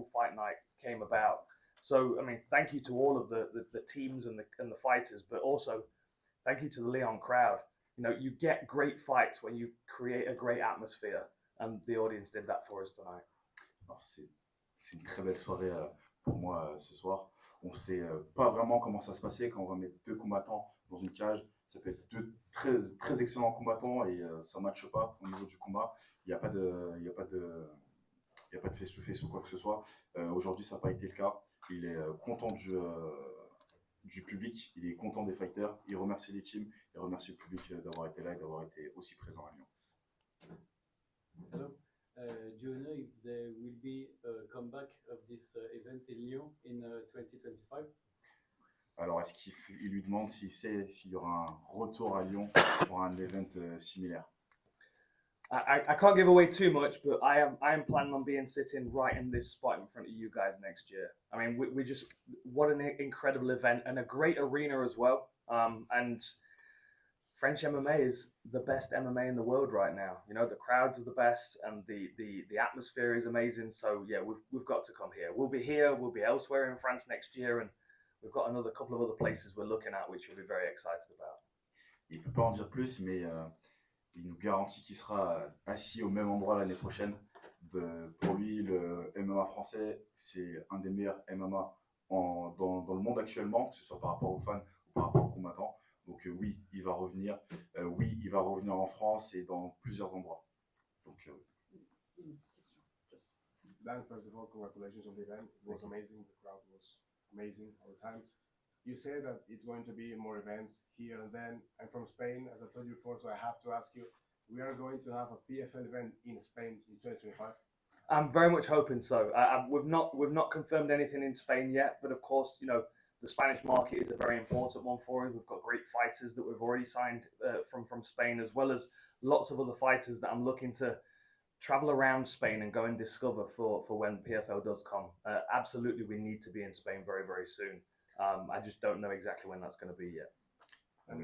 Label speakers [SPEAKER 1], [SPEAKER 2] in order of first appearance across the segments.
[SPEAKER 1] fight night came about. So, I mean, thank you to all of the teams and the fighters, but also thank you to the Lyon crowd. You know, you get great fights when you create a great atmosphere, and the audience did that for us tonight.
[SPEAKER 2] C'est une très belle soirée pour moi ce soir. On sait pas vraiment comment ça se passait quand on va mettre deux combattants dans une cage. Ça peut être deux très excellents combattants et ça ne matche pas au niveau du combat. Il n'y a pas de face-to-face ou quoi que ce soit. Aujourd'hui, ça n'a pas été le cas. Il est content du public, il est content des fighters, il remercie les teams, il remercie le public d'avoir été là et d'avoir été aussi présent à Lyon.
[SPEAKER 3] Hello. Do you know if there will be a comeback of this event in Lyon in 2025?
[SPEAKER 2] Alors, est-ce qu'il lui demande s'il sait s'il y aura un retour à Lyon pour un event similaire?
[SPEAKER 1] I can't give away too much, but I am planning on being sitting right in this spot in front of you guys next year. I mean, we just, what an incredible event and a great arena as well. And French MMA is the best MMA in the world right now. You know, the crowds are the best and the atmosphere is amazing. So yeah, we've got to come here. We'll be here, we'll be elsewhere in France next year, and we've got another couple of other places we're looking at, which we'll be very excited about.
[SPEAKER 2] Il peut pas en dire plus, mais il nous garantit qu'il sera assis au même endroit l'année prochaine. Pour lui, le MMA français, c'est un des meilleurs MMA dans le monde actuellement, que ce soit par rapport aux fans ou par rapport aux combattants. Donc oui, il va revenir. Oui, il va revenir en France et dans plusieurs endroits. Donc,
[SPEAKER 4] Dan, first of all, congratulations on the event. It was amazing. The crowd was amazing all the time. You say that it's going to be more events here and then. I'm from Spain, as I told you before, so I have to ask you, we are going to have a PFL event in Spain in 2025?
[SPEAKER 1] I'm very much hoping so. We've not confirmed anything in Spain yet, but of course, you know, the Spanish market is a very important one for us. We've got great fighters that we've already signed from Spain, as well as lots of other fighters that I'm looking to travel around Spain and go and discover for when PFL does come. Absolutely, we need to be in Spain very, very soon. I just don't know exactly when that's going to be yet.
[SPEAKER 2] Il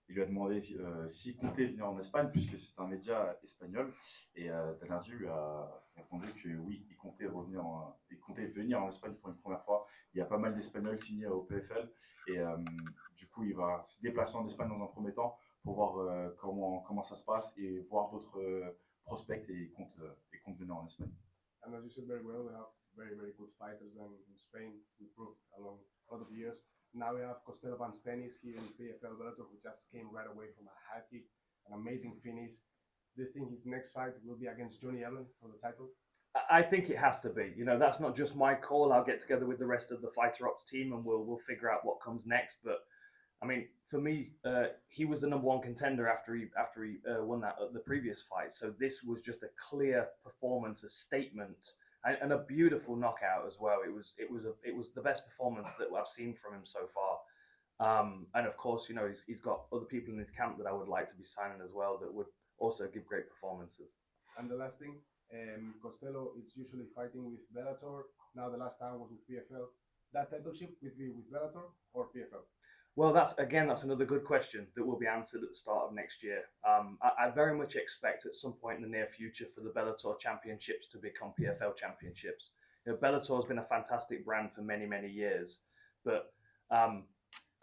[SPEAKER 2] lui a demandé s'il comptait venir en Espagne, puisque c'est un média espagnol. Et Danerdi lui a répondu que oui, il comptait venir en Espagne pour une première fois. Il y a pas mal d'Espagnols signés au PFL. Et du coup, il va se déplacer en Espagne dans un premier temps pour voir comment ça se passe et voir d'autres prospects et il compte venir en Espagne.
[SPEAKER 4] And as you said very well, we have very, very good fighters in Spain. We proved along a lot of years. Now we have Costello Van Stennis here in PFL Bellator, who just came right away from a high kick, an amazing finish. Do you think his next fight will be against Johnny Allen for the title?
[SPEAKER 1] I think it has to be. You know, that's not just my call. I'll get together with the rest of the Fighter Ops team and we'll figure out what comes next. But I mean, for me, he was the number one contender after he won the previous fight. So this was just a clear performance, a statement. And a beautiful knockout as well. It was the best performance that I've seen from him so far. And of course, you know, he's got other people in his camp that I would like to be signing as well that would also give great performances.
[SPEAKER 4] And the last thing, Costello is usually fighting with Bellator. Now the last time was with PFL. That titleship would be with Bellator or PFL?
[SPEAKER 1] Well, that's another good question that will be answered at the start of next year. I very much expect at some point in the near future for the Bellator championships to become PFL championships. You know, Bellator has been a fantastic brand for many, many years, but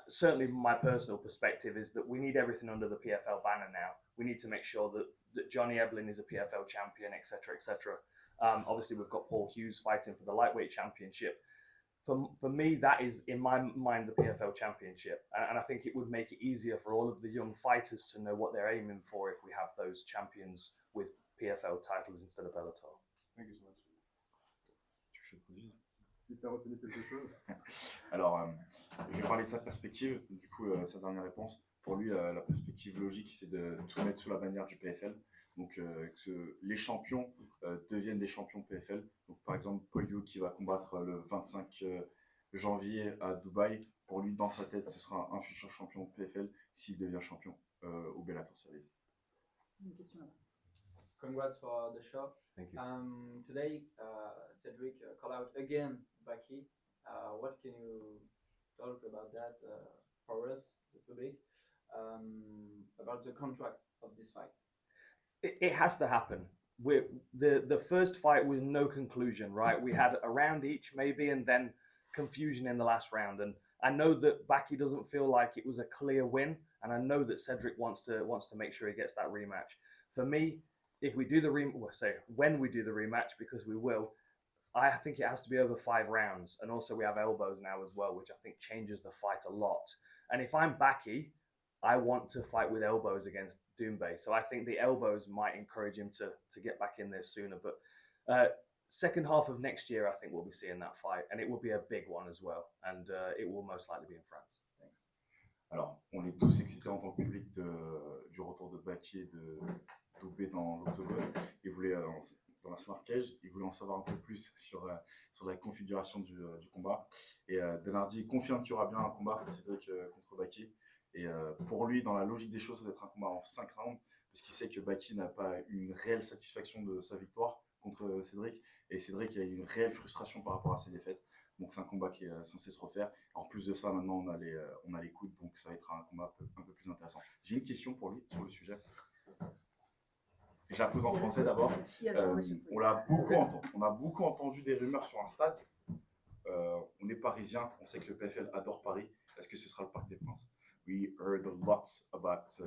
[SPEAKER 1] certainly my personal perspective is that we need everything under the PFL banner now. We need to make sure that Johnny Eblin is a PFL champion, etc., etc. Obviously, we've got Paul Hughes fighting for the lightweight championship. For me, that is, in my mind, the PFL championship. And I think it would make it easier for all of the young fighters to know what they're aiming for if we have those champions with PFL titles instead of Bellator.
[SPEAKER 4] Thank you so much.
[SPEAKER 2] Alors, je vais parler de sa perspective. Du coup, sa dernière réponse. Pour lui, la perspective logique, c'est de tout mettre sous la bannière du PFL. Donc, que les champions deviennent des champions PFL. Donc, par exemple, Paul Hughes qui va combattre le 25 janvier à Dubaï. Pour lui, dans sa tête, ce sera un futur champion PFL s'il devient champion au Bellator Series.
[SPEAKER 5] Une question là-bas.
[SPEAKER 6] Congrats for the show.
[SPEAKER 2] Thank you.
[SPEAKER 6] Today, Cedric called out again Baki. What can you talk about that for us, the public, about the contract of this fight?
[SPEAKER 1] It has to happen. the first fight was no conclusion, right? We had a round each maybe, and then confusion in the last round. And I know that Baki doesn't feel like it was a clear win, and I know that Cedric wants to make sure he gets that rematch. For me, if we do the when we do the rematch, because we will, I think it has to be over 5 rounds, and also we have elbows now as well, which I think changes the fight a lot. And if I'm Baki, I want to fight with elbows against Doumbé. So I think the elbows might encourage him to get back in there sooner. But second half of next year, I think we'll be seeing that fight, and it will be a big one as well. And it will most likely be in France.
[SPEAKER 6] Thanks.
[SPEAKER 2] Alors, on est tous excités en tant que public du retour de Baki et de Doumbé dans l'octogone. Ils voulaient, dans la Smart Cage, ils voulaient en savoir un peu plus sur la configuration du combat. Et Denardi confirme qu'il y aura bien un combat, Cédric contre Baki. Et pour lui, dans la logique des choses, ça va être un combat en 5 rounds, puisqu'il sait que Baki n'a pas une réelle satisfaction de sa victoire contre Cédric, et Cédric a une réelle frustration par rapport à ses défaites. Donc c'est un combat qui est censé se refaire. En plus de ça, maintenant on a les coudes, donc ça va être un combat un peu plus intéressant. J'ai une question pour lui sur le sujet. Je la pose en français d'abord. On a beaucoup entendu des rumeurs sur un stade. On est parisien, on sait que le PFL adore Paris. Est-ce que ce sera le Parc des Princes? We heard a lot about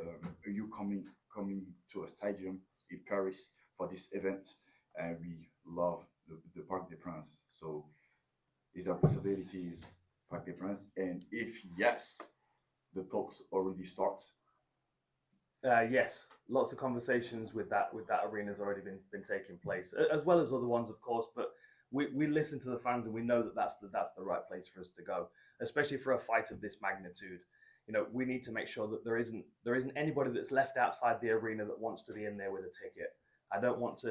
[SPEAKER 2] you coming to a stadium in Paris for this event, and we love the Parc des Princes. So, is there possibilities Parc des Princes? And if yes, the talks already start.
[SPEAKER 1] Yes, lots of conversations with that arena has already been taking place, as well as other ones, of course. But we listen to the fans, and we know that that's the right place for us to go, especially for a fight of this magnitude. You know, we need to make sure that there isn't anybody that's left outside the arena that wants to be in there with a ticket. I don't want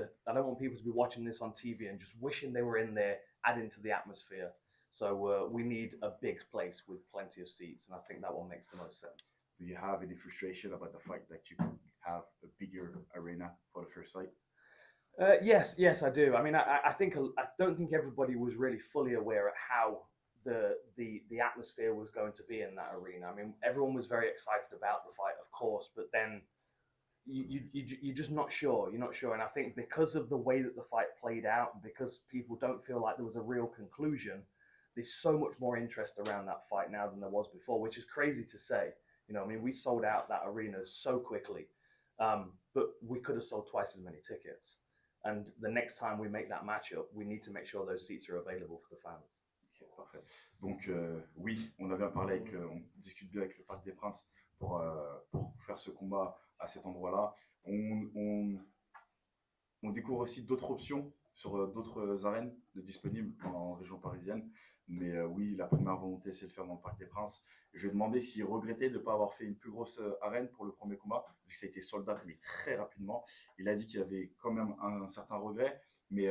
[SPEAKER 1] people to be watching this on TV and just wishing they were in there, adding to the atmosphere. So we need a big place with plenty of seats, and I think that one makes the most sense.
[SPEAKER 2] Do you have any frustration about the fact that you have a bigger arena for the first fight?
[SPEAKER 1] Yes, I do. I mean, I don't think everybody was really fully aware of how the atmosphere was going to be in that arena. I mean, everyone was very excited about the fight, of course, but then you're just not sure. You're not sure, and I think because of the way that the fight played out, and because people don't feel like there was a real conclusion, there's so much more interest around that fight now than there was before, which is crazy to say. You know, I mean, we sold out that arena so quickly, but we could have sold twice as many tickets. And the next time we make that matchup, we need to make sure those seats are available for the fans.
[SPEAKER 2] Okay, parfait. Donc oui, on a bien parlé on discute bien avec le Parc des Princes pour faire ce combat à cet endroit-là. On découvre aussi d'autres options sur d'autres arènes disponibles en région parisienne. Mais oui, la première volonté, c'est de faire dans le Parc des Princes. Je lui ai demandé s'il regrettait de ne pas avoir fait une plus grosse arène pour le premier combat, vu que ça a été sold out, mais très rapidement. Il a dit qu'il y avait quand même un certain regret, mais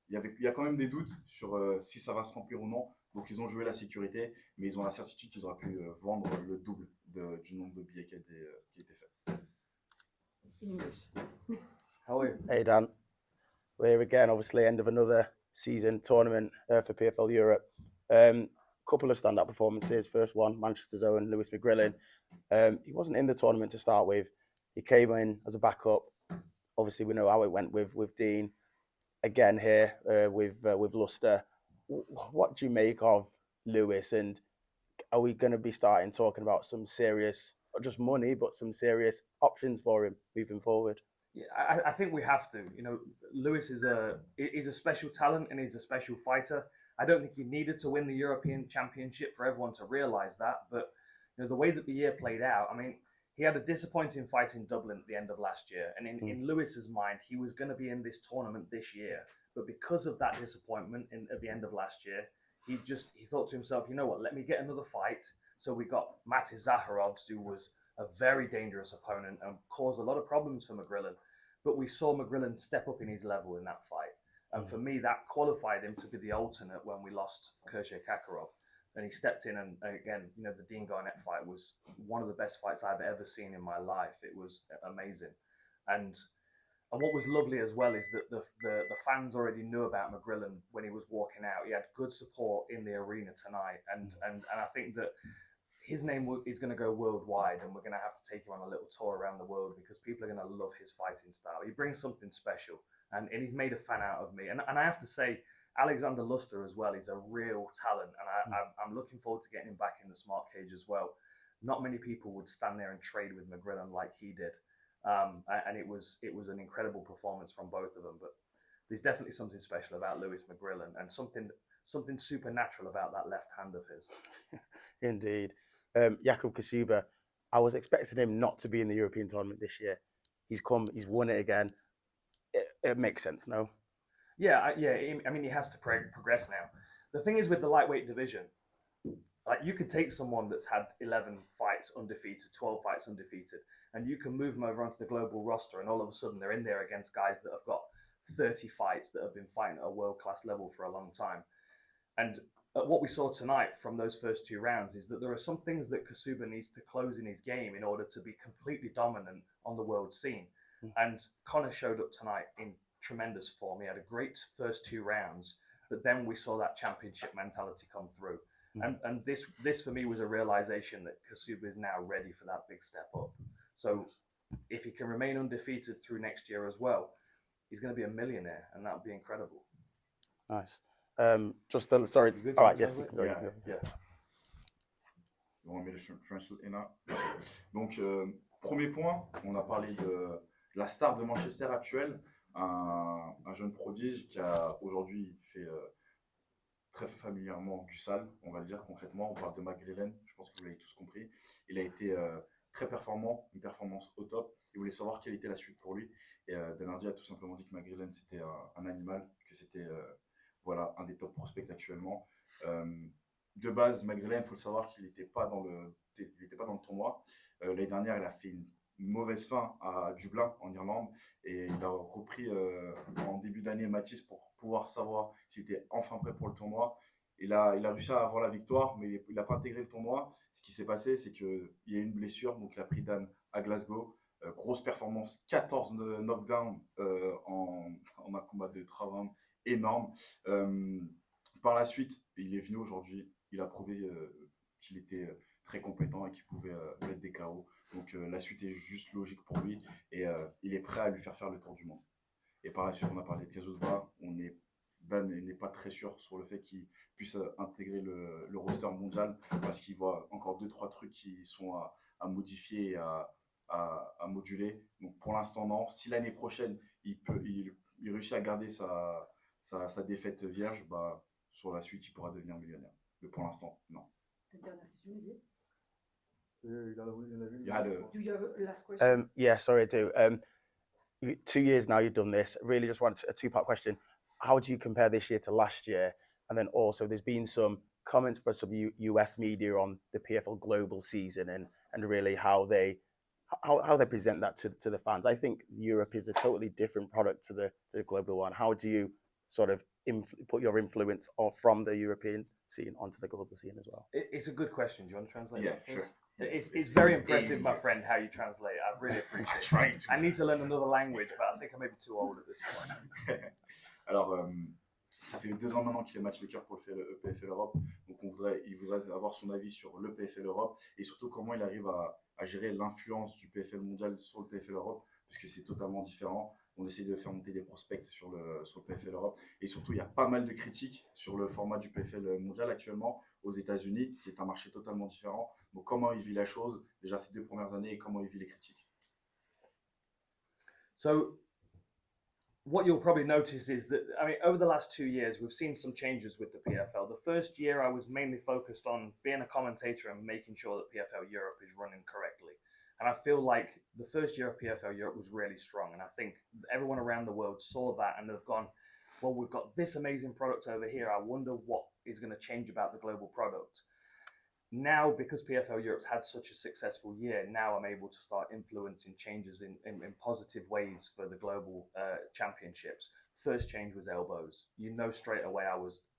[SPEAKER 2] il y a quand même des doutes sur si ça va se remplir ou non. Donc ils ont joué la sécurité, mais ils ont la certitude qu'ils auraient pu vendre le double du nombre de billets qui a été fait.
[SPEAKER 5] In English.
[SPEAKER 1] How are you?
[SPEAKER 7] Hey Dan, we're here again, obviously end of another season tournament for PFL Europe. Couple of standout performances. First one, Manchester's own Lewis Mcgrillen. He wasn't in the tournament to start with. He came in as a backup. Obviously, we know how it went with Dean. Again here with Luster. What do you make of Lewis, and are we going to be starting talking about some serious, not just money, but some serious options for him moving forward?
[SPEAKER 1] Yeah, I think we have to. You know, Lewis is a special talent, and he's a special fighter. I don't think he needed to win the European Championship for everyone to realise that. But you know, the way that the year played out, I mean, he had a disappointing fight in Dublin at the end of last year. And in Lewis's mind, he was going to be in this tournament this year. But because of that disappointment at the end of last year, he thought to himself, you know what, let me get another fight. So we got Mate Zaharovs, who was a very dangerous opponent and caused a lot of problems for Mcgrillen. But we saw Mcgrillen step up in his level in that fight. And for me, that qualified him to be the alternate when we lost Kershay Kakarov. And he stepped in, and again, you know, the Dean Garnett fight was one of the best fights I've ever seen in my life. It was amazing. And what was lovely as well is that the fans already knew about Mcgrillen when he was walking out. He had good support in the arena tonight. And I think that his name is going to go worldwide, and we're going to have to take him on a little tour around the world because people are going to love his fighting style. He brings something special. and he's made a fan out of me. And I have to say, Alexander Luster as well, he's a real talent, and I'm looking forward to getting him back in the smart cage as well. Not many people would stand there and trade with Mcgrillen like he did, and it was an incredible performance from both of them. But there's definitely something special about Lewis Mcgrillen, and something supernatural about that left hand of his.
[SPEAKER 7] Indeed. Jakub Kasuba, I was expecting him not to be in the European tournament this year. He's come, he's won it again. It makes sense, no?
[SPEAKER 1] Yeah. I mean, he has to progress now. The thing is with the lightweight division, like you could take someone that's had 11 fights undefeated, 12 fights undefeated, and you can move them over onto the global roster, and all of a sudden they're in there against guys that have got 30 fights that have been fighting at a world-class level for a long time. And what we saw tonight from those first 2 rounds is that there are some things that Kasuba needs to close in his game in order to be completely dominant on the world scene. And Conor showed up tonight in tremendous form. He had a great first 2 rounds, but then we saw that championship mentality come through. And this for me was a realization that Kasuba is now ready for that big step up. So if he can remain undefeated through next year as well, he's going to be a millionaire, and that would be incredible.
[SPEAKER 7] Nice. Sorry. All right, yes.
[SPEAKER 1] Yeah.
[SPEAKER 2] You want me to translate now? Donc, premier point, on a parlé de la star de Manchester actuelle, un jeune prodige qui a aujourd'hui fait très familièrement du sale, on va le dire concrètement. On parle de Mcgrillen, je pense que vous l'avez tous compris. Il a été très performant, une performance au top. Il voulait savoir quelle était la suite pour lui. Et Denardi a tout simplement dit que Mcgrillen c'était un animal, que c'était voilà, un des top prospects actuellement. De base, Mcgrillen, il faut le savoir qu'il n'était pas dans le tournoi. L'année dernière, il a fait une mauvaise fin à Dublin, en Irlande, et il a repris en début d'année Matisse pour pouvoir savoir s'il était enfin prêt pour le tournoi. Il a réussi à avoir la victoire, mais il n'a pas intégré le tournoi. Ce qui s'est passé, c'est qu'il y a eu une blessure, donc il a pris Dan à Glasgow. Grosse performance, 14 knockdowns en un combat de 3 rounds énorme. Par la suite, il est venu aujourd'hui, il a prouvé qu'il était très compétent et qu'il pouvait mettre des KO. Donc la suite est juste logique pour lui et il est prêt à lui faire le tour du monde. Et par la suite, on a parlé de Kazuzba. Dan n'est pas très sûr sur le fait qu'il puisse intégrer le roster mondial parce qu'il voit encore 2-3 trucs qui sont à modifier et à moduler. Donc pour l'instant, non. Si l'année prochaine, il réussit à garder sa défaite vierge, bah, sur la suite, il pourra devenir millionnaire. Mais pour l'instant, non.
[SPEAKER 5] Dernière question, Olivier.
[SPEAKER 2] Do
[SPEAKER 5] you have a last question?
[SPEAKER 7] Yeah, sorry, I do. 2 years now you've done this. Really just want a 2-part question. How do you compare this year to last year? And then also there's been some comments by some US media on the PFL Global season and really how they present that to the fans. I think Europe is a totally different product to the global one. How do you sort of put your influence from the European scene onto the global scene as well?
[SPEAKER 1] It's a good question. Do you want to translate that?
[SPEAKER 2] Yeah, sure.
[SPEAKER 1] It's very impressive, my friend, how you translate. I really appreciate it. I need to learn another language, but I think I may be too old at this point.
[SPEAKER 2] Alors, ça fait 2 ans maintenant qu'il est matchmaker pour le PFL Europe. Donc, il voudrait avoir son avis sur le PFL Europe et surtout comment il arrive à gérer l'influence du PFL mondial sur le PFL Europe, puisque c'est totalement différent. On essaie de faire monter des prospects sur le PFL Europe. Et surtout, il y a pas mal de critiques sur le format du PFL mondial actuellement aux États-Unis, qui est un marché totalement différent. Donc, comment il vit la chose, déjà ces 2 premières années, et comment il vit les critiques.
[SPEAKER 1] So, what you'll probably notice is that, I mean, over the last 2 years, we've seen some changes with the PFL. The first year, I was mainly focused on being a commentator and making sure that PFL Europe is running correctly. And I feel like the first year of PFL Europe was really strong. And I think everyone around the world saw that and they've gone, well, we've got this amazing product over here. I wonder what is going to change about the global product. Now, because PFL Europe's had such a successful year, now I'm able to start influencing changes in positive ways for the global championships. First change was elbows. You know straight away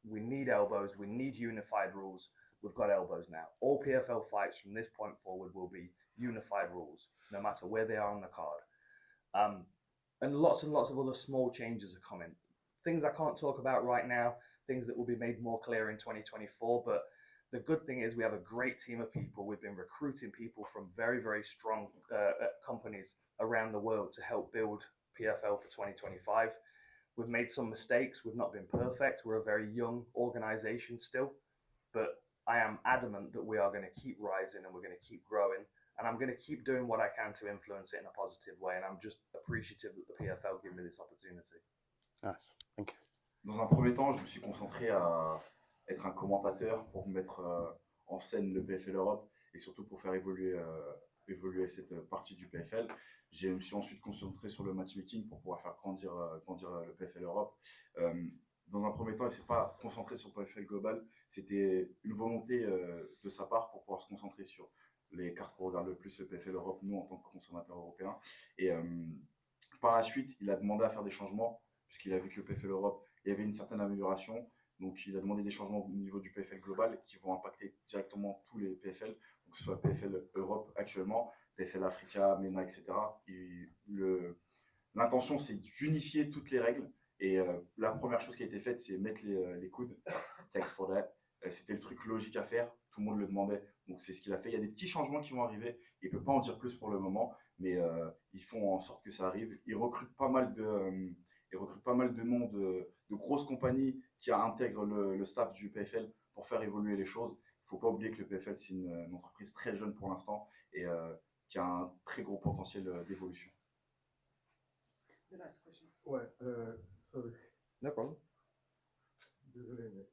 [SPEAKER 1] we need elbows, we need unified rules. We've got elbows now. All PFL fights from this point forward will be unified rules, no matter where they are on the card. And lots of other small changes are coming. Things I can't talk about right now, things that will be made more clear in 2024, but the good thing is we have a great team of people. We've been recruiting people from very, very strong companies around the world to help build PFL for 2025. We've made some mistakes. We've not been perfect. We're a very young organization still, but I am adamant that we are going to keep rising and we're going to keep growing. And I'm going to keep doing what I can to influence it in a positive way. And I'm just appreciative that the PFL give me this opportunity.
[SPEAKER 7] Nice. Thank you.
[SPEAKER 2] Dans un premier temps, je me suis concentré à être un commentateur pour mettre en scène le PFL Europe et surtout pour faire évoluer cette partie du PFL. Je me suis ensuite concentré sur le matchmaking pour pouvoir faire grandir le PFL Europe. Dans un premier temps, il ne s'est pas concentré sur le PFL Global. C'était une volonté de sa part pour pouvoir se concentrer sur les cartes qu'on regarde le plus, le PFL Europe, nous en tant que consommateurs européens. Et par la suite, il a demandé à faire des changements puisqu'il a vu que le PFL Europe, il y avait une certaine amélioration. Donc, il a demandé des changements au niveau du PFL global qui vont impacter directement tous les PFL, donc que ce soit PFL Europe actuellement, PFL Africa, MENA, etc. L'intention, c'est d'unifier toutes les règles. Et la première chose qui a été faite, c'est mettre les coudes. Thanks for that. C'était le truc logique à faire. Tout le monde le demandait. Donc, c'est ce qu'il a fait. Il y a des petits changements qui vont arriver. Il ne peut pas en dire plus pour le moment, mais ils font en sorte que ça arrive. Ils recrutent pas mal de noms de grosses compagnies qui intègrent le staff du PFL pour faire évoluer les choses. Il ne faut pas oublier que le PFL, c'est une entreprise très jeune pour l'instant et qui a un très gros potentiel d'évolution.
[SPEAKER 5] The last question.
[SPEAKER 4] Ouais, sorry.
[SPEAKER 1] No problem.
[SPEAKER 4] Désolé, mais...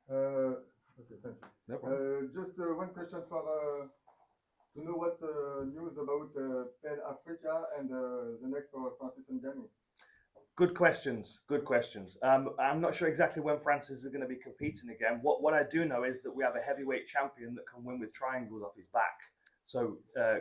[SPEAKER 4] Okay, thank you.
[SPEAKER 1] No problem.
[SPEAKER 4] Just one question for to know what's news about PEN Africa and the next for Francis Ngannou.
[SPEAKER 1] Good questions. Good questions. I'm not sure exactly when Francis is going to be competing again. What I do know is that we have a heavyweight champion that can win with triangles off his back. So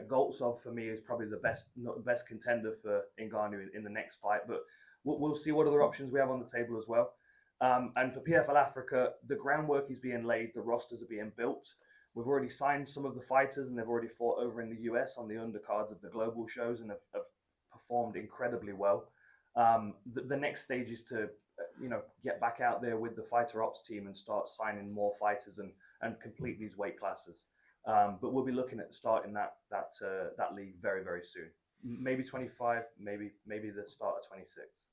[SPEAKER 1] Goltsov for me is probably the best contender for Ngannou in the next fight. But we'll see what other options we have on the table as well. And for PFL Africa, the groundwork is being laid. The rosters are being built. We've already signed some of the fighters, and they've already fought over in the US on the undercards of the global shows and have performed incredibly well. The next stage is to get back out there with the fighter ops team and start signing more fighters and complete these weight classes. But we'll be looking at starting that league very, very soon. Maybe 25, maybe the start of 26.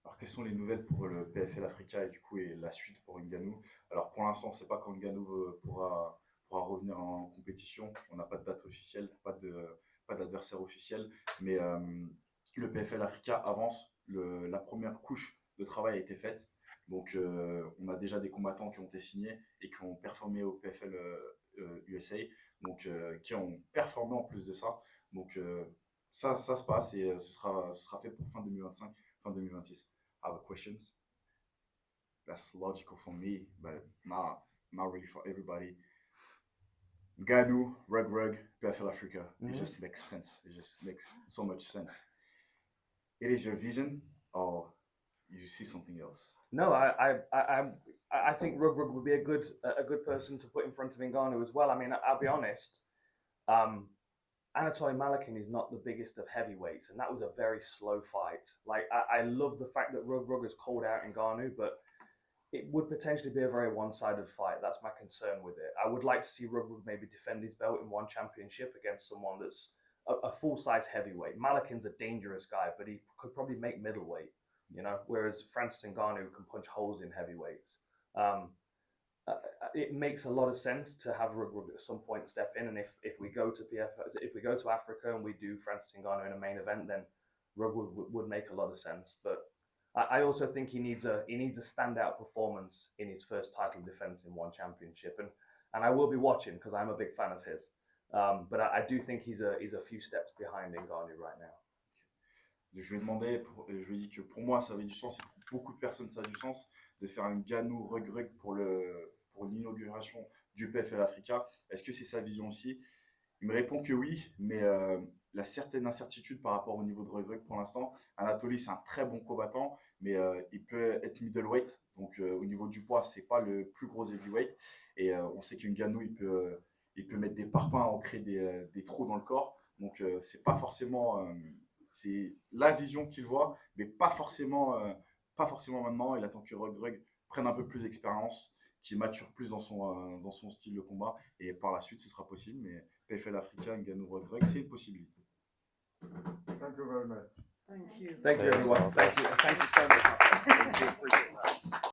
[SPEAKER 2] Alors, quelles sont les nouvelles pour le PFL Africa et du coup et la suite pour Ngannou? Alors, pour l'instant, c'est pas quand Ngannou pourra revenir en compétition. On n'a pas de date officielle, pas d'adversaire officiel, mais le PFL Africa avance. La première couche de travail a été faite. Donc, on a déjà des combattants qui ont été signés et qui ont performé au PFL USA, donc qui ont performé en plus de ça. Donc, ça se passe et ce sera fait pour fin 2025, fin 2026. I have questions. That's logical for me, but not really for everybody. Ngannou, Rug, PFL Africa. It just makes sense. It just makes so much sense. It is your vision, or you see something else?
[SPEAKER 1] No, I think Rug would be a good person to put in front of Ngannou as well. I mean, I'll be honest. Anatoly Malakin is not the biggest of heavyweights, and that was a very slow fight. Like, I love the fact that Rug has called out Ngannou, but it would potentially be a very one-sided fight. That's my concern with it. I would like to see Rug maybe defend his belt in one championship against someone that's a full-size heavyweight. Malakin's a dangerous guy, but he could probably make middleweight, whereas Francis Ngannou can punch holes in heavyweights. It makes a lot of sense to have Rug at some point step in, and if we go to if we go to Africa and we do Francis Ngannou in a main event, then Rug would make a lot of sense. But I also think he needs a standout performance in his first title defense in one championship, and I will be watching because I'm a big fan of his. But I do think he's a few steps behind Ngannou right now.
[SPEAKER 2] Je lui ai dit que pour moi ça avait du sens, et pour beaucoup de personnes ça a du sens de faire un Ngannou Rug pour l'inauguration du PFL Africa. Est-ce que c'est sa vision aussi? Il me répond que oui, mais la certaine incertitude par rapport au niveau de Rug pour l'instant. Anatoly, c'est un très bon combattant, mais il peut être middleweight, donc au niveau du poids, c'est pas le plus gros heavyweight. Et on sait qu'un Ngannou, il peut mettre des parpaings, ancrer des trous dans le corps. Donc c'est pas forcément, c'est la vision qu'il voit, mais pas forcément maintenant. Il attend que Rug prenne un peu plus d'expérience, qui mature plus dans son style de combat. Et par la suite, ce sera possible. Mais PFL africain, Ngannou Greg, c'est une possibilité.
[SPEAKER 8] Thank you very much.
[SPEAKER 5] Thank you.
[SPEAKER 1] Thank you,
[SPEAKER 7] Cheers,
[SPEAKER 1] everyone.
[SPEAKER 7] well
[SPEAKER 1] Thank you so much. Appreciate it.